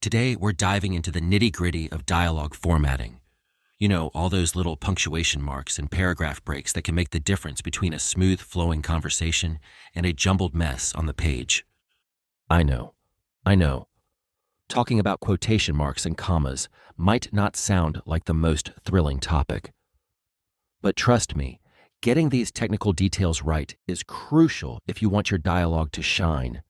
Today, we're diving into the nitty-gritty of dialogue formatting. You know, all those little punctuation marks and paragraph breaks that can make the difference between a smooth flowing conversation and a jumbled mess on the page. I know. Talking about quotation marks and commas might not sound like the most thrilling topic. But trust me, getting these technical details right is crucial if you want your dialogue to shine.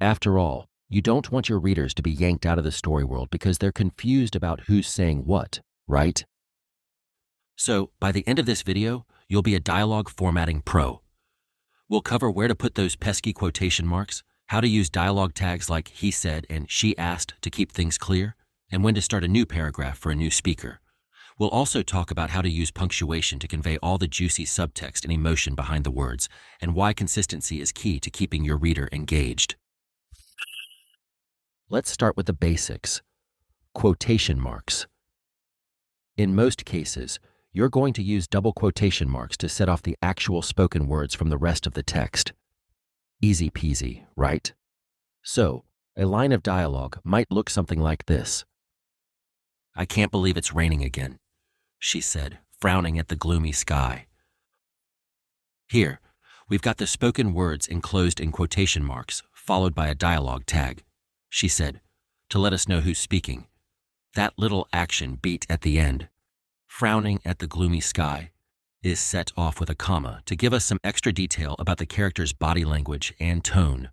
After all, you don't want your readers to be yanked out of the story world because they're confused about who's saying what, right? So, by the end of this video, you'll be a dialogue formatting pro. We'll cover where to put those pesky quotation marks, how to use dialogue tags like he said and she asked to keep things clear, and when to start a new paragraph for a new speaker. We'll also talk about how to use punctuation to convey all the juicy subtext and emotion behind the words, and why consistency is key to keeping your reader engaged. Let's start with the basics. Quotation marks. In most cases, you're going to use double quotation marks to set off the actual spoken words from the rest of the text. Easy peasy, right? So, a line of dialogue might look something like this. "I can't believe it's raining again," she said, frowning at the gloomy sky. Here, we've got the spoken words enclosed in quotation marks, followed by a dialogue tag. She said, to let us know who's speaking. That little action beat at the end, frowning at the gloomy sky, is set off with a comma to give us some extra detail about the character's body language and tone.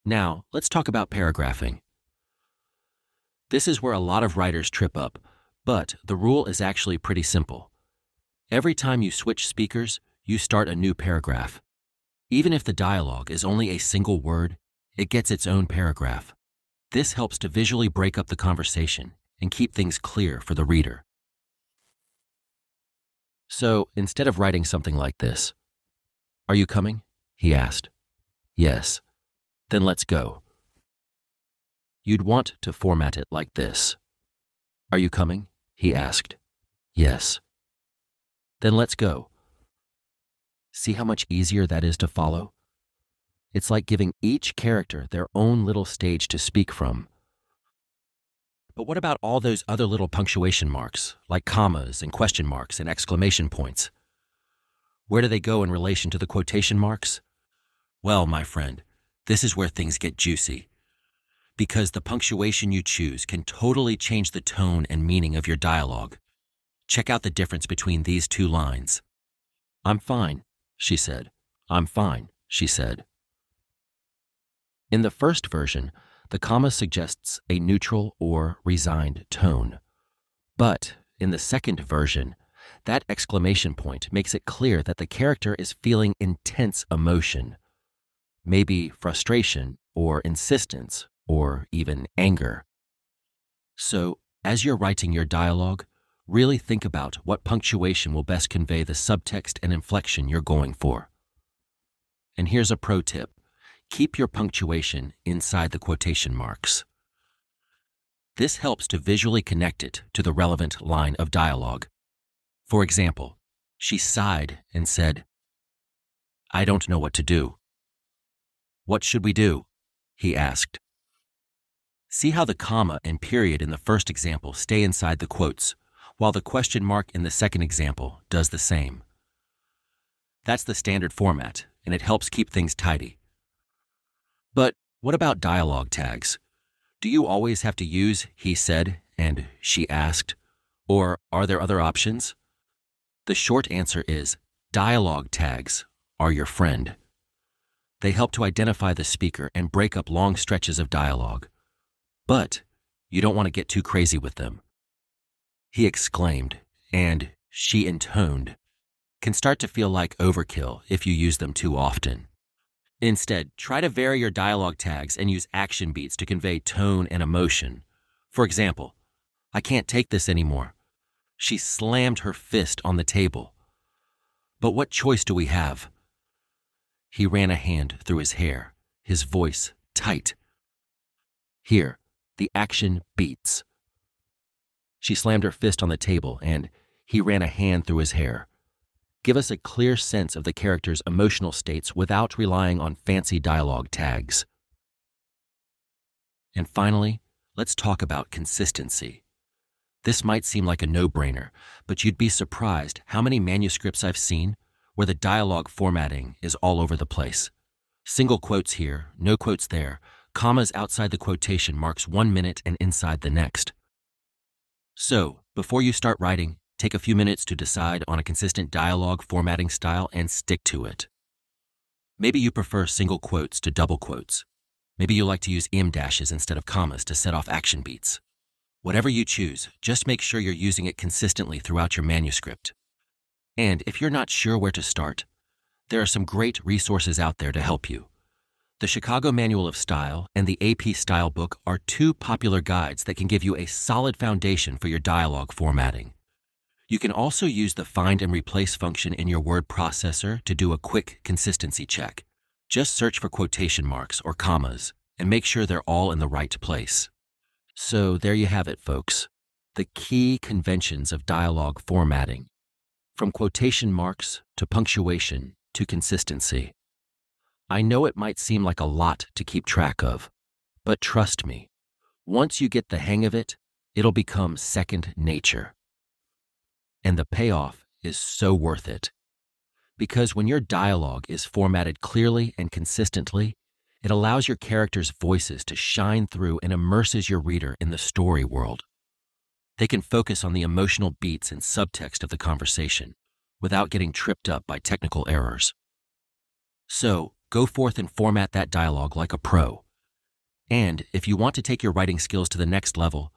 Now, let's talk about paragraphing. This is where a lot of writers trip up, but the rule is actually pretty simple. Every time you switch speakers, you start a new paragraph. Even if the dialogue is only a single word, it gets its own paragraph. This helps to visually break up the conversation and keep things clear for the reader. So, instead of writing something like this, "Are you coming?" he asked. "Yes." "Then let's go." You'd want to format it like this. "Are you coming?" he asked. "Yes." "Then let's go." See how much easier that is to follow? It's like giving each character their own little stage to speak from. But what about all those other little punctuation marks, like commas and question marks and exclamation points? Where do they go in relation to the quotation marks? Well, my friend, this is where things get juicy. Because the punctuation you choose can totally change the tone and meaning of your dialogue. Check out the difference between these two lines. "I'm fine," she said. "I'm fine," she said. In the first version, the comma suggests a neutral or resigned tone. But in the second version, that exclamation point makes it clear that the character is feeling intense emotion, maybe frustration or insistence or even anger. So, as you're writing your dialogue, really think about what punctuation will best convey the subtext and inflection you're going for. And here's a pro tip. Keep your punctuation inside the quotation marks. This helps to visually connect it to the relevant line of dialogue. For example, she sighed and said, "I don't know what to do." "What should we do?" he asked. See how the comma and period in the first example stay inside the quotes, while the question mark in the second example does the same. That's the standard format, and it helps keep things tidy. But what about dialogue tags? Do you always have to use he said and she asked? Or are there other options? The short answer is dialogue tags are your friend. They help to identify the speaker and break up long stretches of dialogue. But you don't want to get too crazy with them. He exclaimed and she intoned can start to feel like overkill if you use them too often. Instead, try to vary your dialogue tags and use action beats to convey tone and emotion. For example, "I can't take this anymore." She slammed her fist on the table. "But what choice do we have?" He ran a hand through his hair, his voice tight. Here, the action beats. She slammed her fist on the table and he ran a hand through his hair. Give us a clear sense of the character's emotional states without relying on fancy dialogue tags. And finally, let's talk about consistency. This might seem like a no-brainer, but you'd be surprised how many manuscripts I've seen where the dialogue formatting is all over the place. Single quotes here, no quotes there, commas outside the quotation marks 1 minute and inside the next. So, before you start writing, take a few minutes to decide on a consistent dialogue formatting style and stick to it. Maybe you prefer single quotes to double quotes. Maybe you like to use em-dashes instead of commas to set off action beats. Whatever you choose, just make sure you're using it consistently throughout your manuscript. And if you're not sure where to start, there are some great resources out there to help you. The Chicago Manual of Style and the AP Style Book are two popular guides that can give you a solid foundation for your dialogue formatting. You can also use the Find and Replace function in your word processor to do a quick consistency check. Just search for quotation marks or commas and make sure they're all in the right place. So there you have it, folks. The key conventions of dialogue formatting, from quotation marks to punctuation to consistency. I know it might seem like a lot to keep track of, but trust me, once you get the hang of it, it'll become second nature. And the payoff is so worth it. Because when your dialogue is formatted clearly and consistently, it allows your characters' voices to shine through and immerses your reader in the story world. They can focus on the emotional beats and subtext of the conversation without getting tripped up by technical errors. So, go forth and format that dialogue like a pro. And if you want to take your writing skills to the next level,